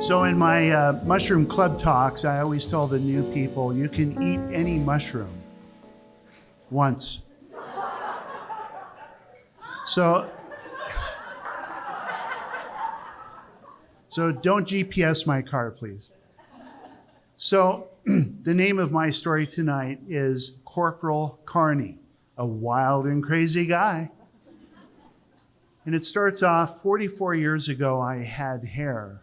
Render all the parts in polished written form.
So in my mushroom club talks, I always tell the new people, you can eat any mushroom once. So don't GPS my car, please. So the name of my story tonight is Corporal Carney, a wild and crazy guy. And it starts off, 44 years ago, I had hair.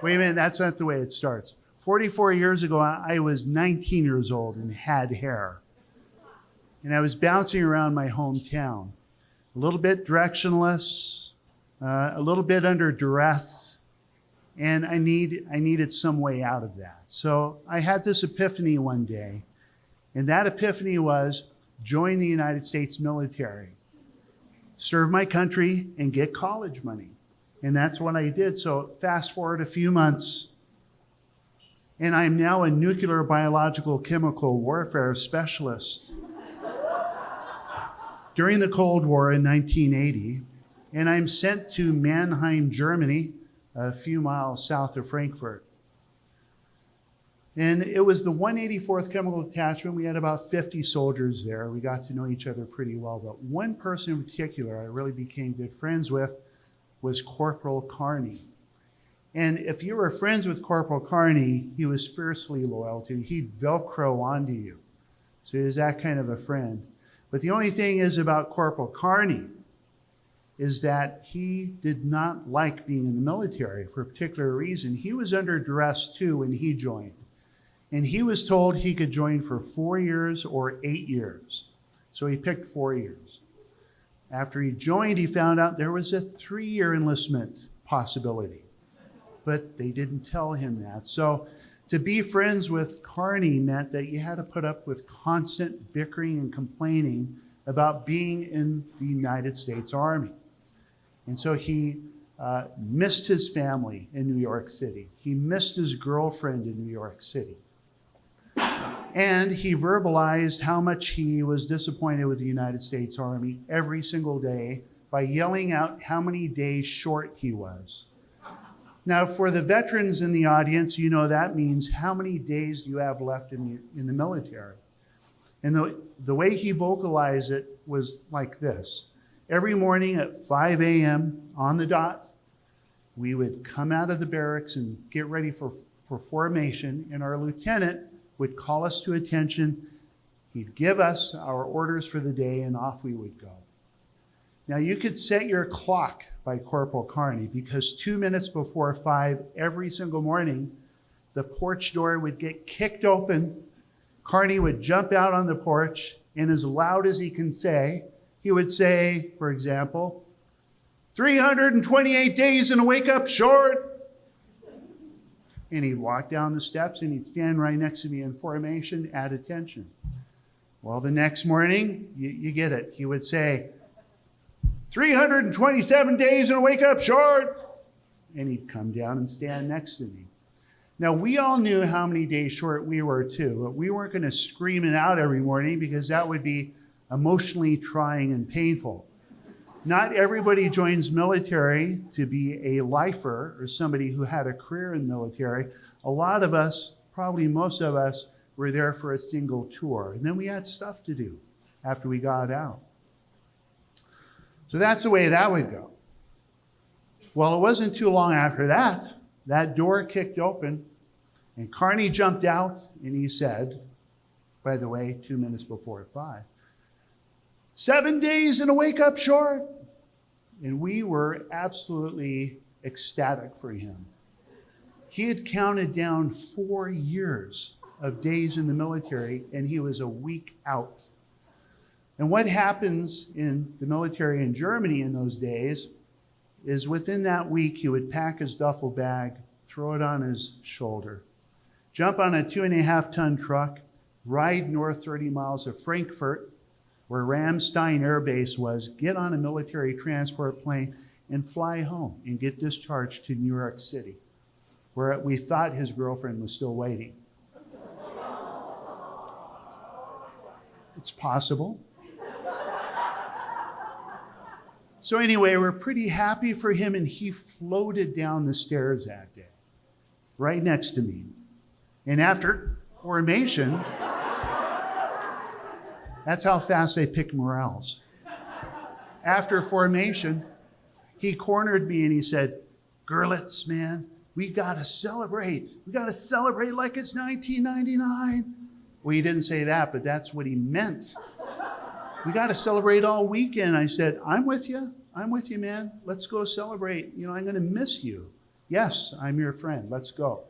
Wait a minute, that's not the way it starts. 44 years ago, I was 19 years old and had hair. And I was bouncing around my hometown, a little bit directionless, a little bit under duress, and I needed some way out of that. So I had this epiphany one day, and that epiphany was join the United States military, serve my country, and get college money. And that's what I did. So fast forward a few months, and I'm now a nuclear biological chemical warfare specialist during the Cold War in 1980, and I'm sent to Mannheim, Germany, a few miles south of Frankfurt. And it was the 184th Chemical Detachment. We had about 50 soldiers there. We got to know each other pretty well, but one person in particular I really became good friends with was Corporal Carney. And if you were friends with Corporal Carney, he was fiercely loyal to you. He'd Velcro onto you. So he was that kind of a friend. But the only thing is about Corporal Carney is that he did not like being in the military for a particular reason. He was under duress too when he joined. And he was told he could join for 4 years or 8 years. So he picked 4 years. After he joined, he found out there was a 3-year enlistment possibility. But they didn't tell him that. So to be friends with Carney meant that you had to put up with constant bickering and complaining about being in the United States Army. And so he missed his family in New York City. He missed his girlfriend in New York City. And he verbalized how much he was disappointed with the United States Army every single day by yelling out how many days short he was. Now, for the veterans in the audience, you know that means how many days do you have left in the military? And the way he vocalized it was like this. Every morning at 5 a.m. on the dot, we would come out of the barracks and get ready for formation, and our lieutenant would call us to attention. He'd give us our orders for the day, and off we would go. Now, you could set your clock by Corporal Carney, because 2 minutes before 5 every single morning, the porch door would get kicked open. Carney would jump out on the porch, and as loud as he can say, he would say, for example, 328 days and a wake-up short. And he'd walk down the steps and he'd stand right next to me in formation at attention. Well, the next morning, you get it. He would say, 327 days and a wake-up short. And he'd come down and stand next to me. Now, we all knew how many days short we were too, but we weren't going to scream it out every morning because that would be emotionally trying and painful. Not everybody joins military to be a lifer or somebody who had a career in the military. A lot of us, probably most of us, were there for a single tour. And then we had stuff to do after we got out. So that's the way that would go. Well, it wasn't too long after that, that door kicked open and Carney jumped out and he said, by the way, 2 minutes before 5, 7 days and a wake-up short. And we were absolutely ecstatic for him. He had counted down 4 years of days in the military, and he was a week out. And what happens in the military in Germany in those days is within that week, he would pack his duffel bag, throw it on his shoulder, jump on a 2.5-ton truck, ride north 30 miles of Frankfurt, where Ramstein Air Base was, get on a military transport plane and fly home and get discharged to New York City, where we thought his girlfriend was still waiting. It's possible. So anyway, we're pretty happy for him, and he floated down the stairs that day, right next to me. And after formation, that's how fast they pick morels. After formation, he cornered me and he said, "Gerlitz, man, we got to celebrate. We got to celebrate like it's 1999. Well, he didn't say that, but that's what he meant. We got to celebrate all weekend. I said, I'm with you. I'm with you, man. Let's go celebrate. You know, I'm going to miss you. Yes, I'm your friend. Let's go.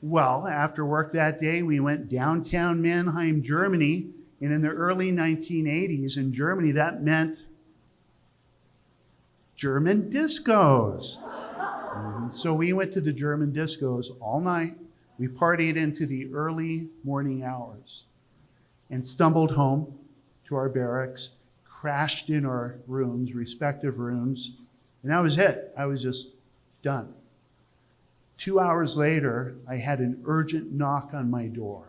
Well, after work that day, we went downtown Mannheim, Germany. And in the early 1980s in Germany, that meant German discos. So we went to the German discos all night. We partied into the early morning hours and stumbled home to our barracks, crashed in our rooms, respective rooms, and that was it. I was just done. 2 hours later, I had an urgent knock on my door,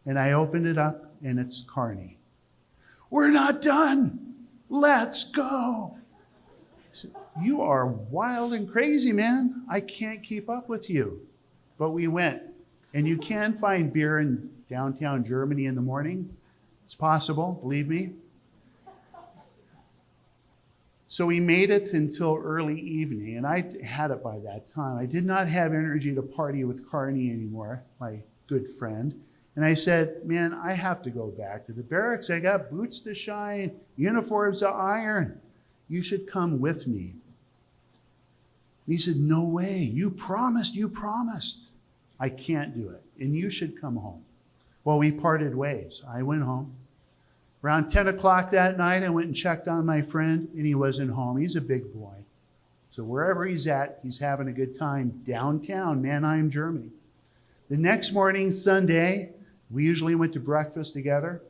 and I opened it up, and it's Carney. "We're not done. Let's go." I said, "You are wild and crazy, man. I can't keep up with you." But we went, and you can find beer in downtown Germany in the morning. It's possible, believe me. So we made it until early evening, and I had it by that time. I did not have energy to party with Carney anymore, my good friend. And I said, "Man, I have to go back to the barracks. I got boots to shine, uniforms to iron. You should come with me." And he said, "No way. You promised. You promised." "I can't do it, and you should come home." Well, we parted ways. I went home. Around 10 o'clock that night, I went and checked on my friend, and he wasn't home. He's a big boy. So wherever he's at, he's having a good time downtown Mannheim, Germany. The next morning, Sunday, we usually went to breakfast together,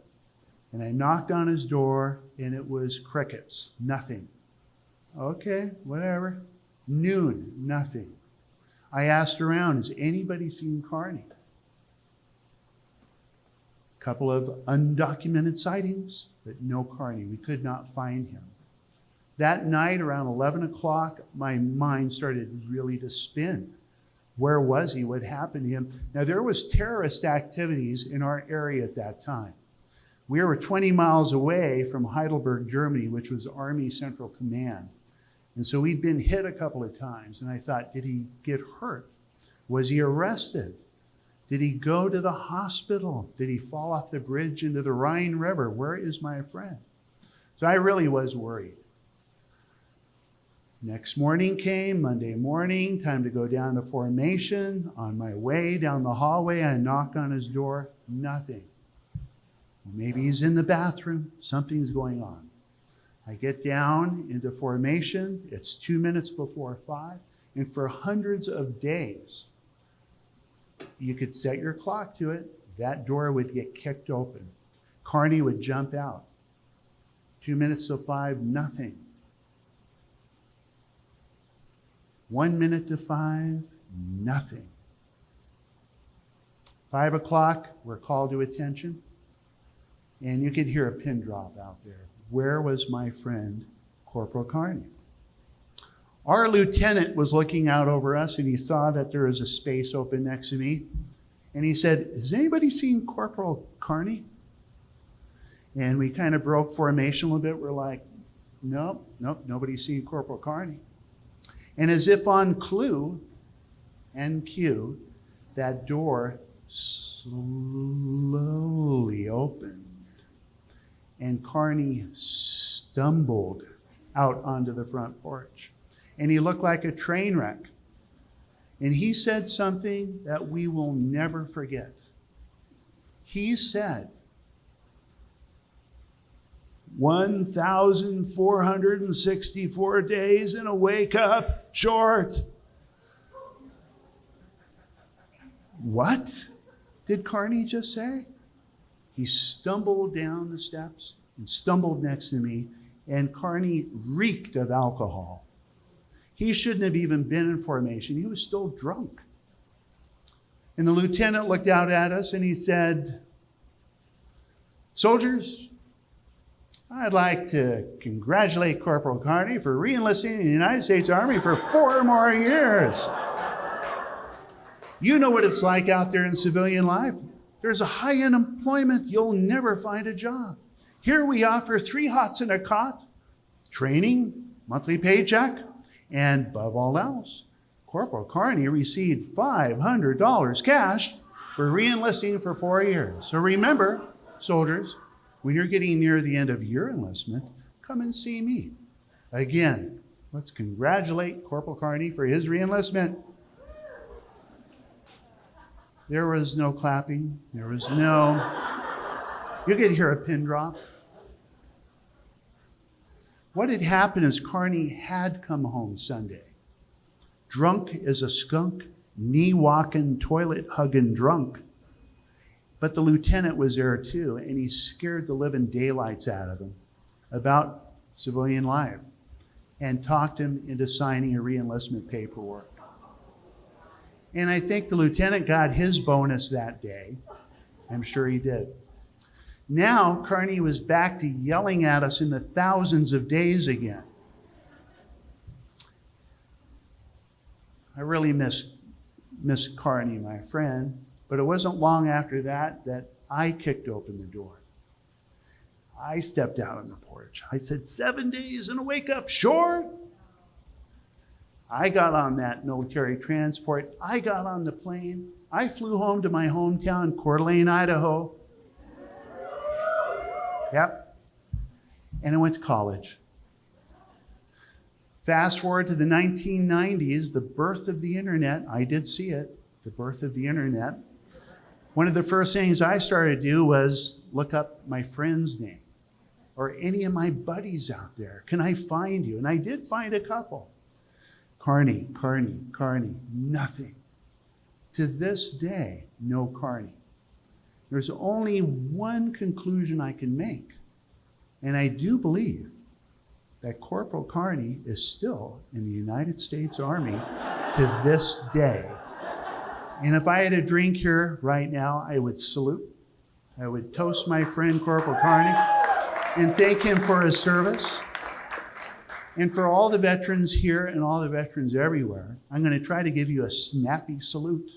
and I knocked on his door, and it was crickets, nothing. Okay, whatever. Noon, nothing. I asked around, has anybody seen Carney? Couple of undocumented sightings, but no Carney. We could not find him. That night, around 11 o'clock, my mind started really to spin. Where was he? What happened to him? Now, there was terrorist activities in our area at that time. We were 20 miles away from Heidelberg, Germany, which was Army Central Command. And so we'd been hit a couple of times, and I thought, did he get hurt? Was he arrested? Did he go to the hospital? Did he fall off the bridge into the Rhine River? Where is my friend? So I really was worried. Next morning came, Monday morning, time to go down to formation. On my way down the hallway, I knock on his door, nothing. Maybe he's in the bathroom, something's going on. I get down into formation, it's 2 minutes before 5, and for hundreds of days, you could set your clock to it, that door would get kicked open. Carney would jump out. 2 minutes to 5, nothing. 1 minute to 5, nothing. 5 o'clock, we're called to attention, and you could hear a pin drop out there. Where was my friend, Corporal Carney? Our lieutenant was looking out over us, and he saw that there was a space open next to me. And he said, has anybody seen Corporal Carney? And we kind of broke formation a little bit. We're like, nope, nobody's seen Corporal Carney. And as if on clue and cue, that door slowly opened, and Carney stumbled out onto the front porch. And he looked like a train wreck. And he said something that we will never forget. He said, 1,464 days in a wake-up short. What did Carney just say? He stumbled down the steps and stumbled next to me, and Carney reeked of alcohol. He shouldn't have even been in formation. He was still drunk. And the lieutenant looked out at us and he said, soldiers, I'd like to congratulate Corporal Carney for reenlisting in the United States Army for 4 more years. You know what it's like out there in civilian life. There's a high unemployment. You'll never find a job. Here we offer 3 hots and a cot, training, monthly paycheck, and above all else, Corporal Carney received $500 cash for reenlisting for 4 years. So remember, soldiers, when you're getting near the end of your enlistment, come and see me. Again, let's congratulate Corporal Carney for his reenlistment. There was no clapping. There was no... You could hear a pin drop. What had happened is Carney had come home Sunday. Drunk as a skunk, knee-walking, toilet-hugging drunk. But the lieutenant was there too, and he scared the living daylights out of him about civilian life and talked him into signing a reenlistment paperwork. And I think the lieutenant got his bonus that day. I'm sure he did. Now, Carney was back to yelling at us in the thousands of days again. I really miss Carney, my friend, but it wasn't long after that I kicked open the door. I stepped out on the porch. I said, 7 days and a wake-up short. I got on that military transport. I got on the plane. I flew home to my hometown, Coeur d'Alene, Idaho. Yep. And I went to college. Fast forward to the 1990s, the birth of the internet. I did see it, the birth of the internet. One of the first things I started to do was look up my friend's name or any of my buddies out there. Can I find you? And I did find a couple. Carney, nothing. To this day, no Carney. There's only one conclusion I can make, and I do believe that Corporal Carney is still in the United States Army to this day. And if I had a drink here right now, I would salute. I would toast my friend Corporal Carney and thank him for his service. And for all the veterans here and all the veterans everywhere, I'm going to try to give you a snappy salute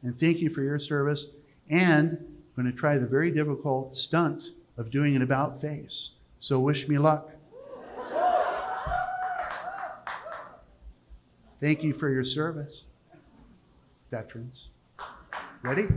and thank you for your service. And I'm going to try the very difficult stunt of doing an about face. So wish me luck. Thank you for your service, veterans. Ready?